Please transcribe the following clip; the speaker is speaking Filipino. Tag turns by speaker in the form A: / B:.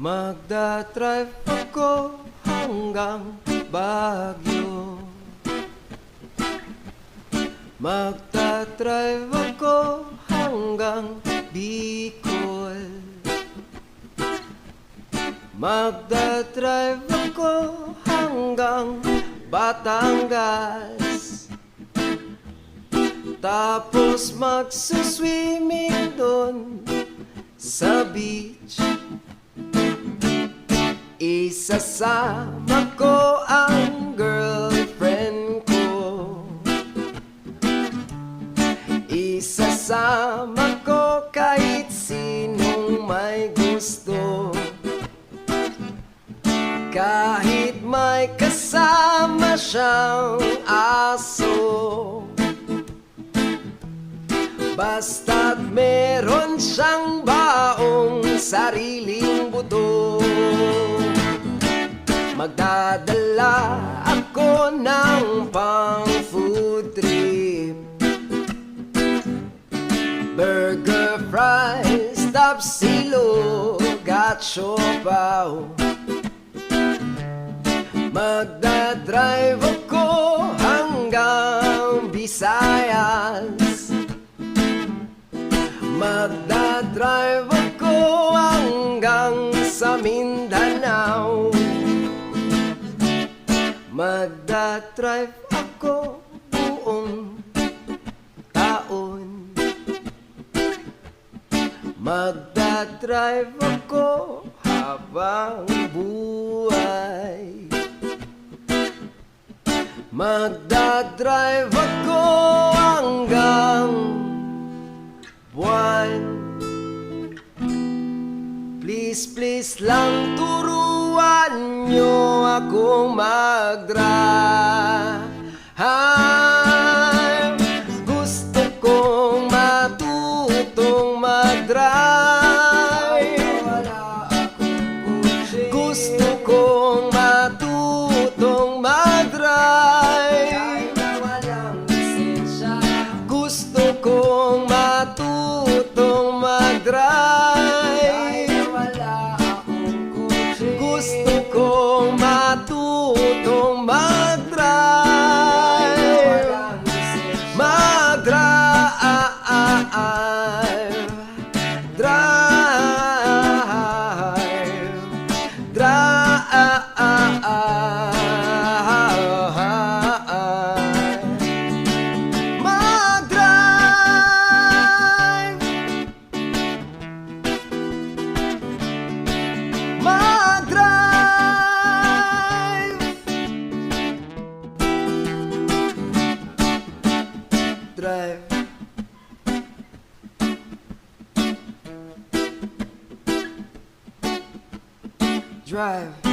A: Magdadrive ako hanggang Baguio. Magdadrive ako hanggang Bicol. Magdadrive ako hanggang Batangas. Tapos magsuswimming doon sa beach. Isasama ko ang girlfriend ko. Isasama ko kahit sinong may gusto. Kahit may kasama siyang aso. Basta't meron siyang baong sariling buto. Magdadala ako ng pang food trip. Burger, fries, tapsilog at siopaw. Magdadrive ako hanggang Visayas. Magdadrive ako hanggang sa Mindanao. Magdadrive ako buong taon. Magdadrive ako habang buhay. Magdadrive ako hanggang buwan. Please, please lang turuan nyo akong mag-drive. Gusto kong matutong mag-drive. Gusto kong matutong mag-drive. Gusto kong matutong mag-drive. Gusto kong matutong mag-drive. Mag-drive. Drive. Drive. Drive.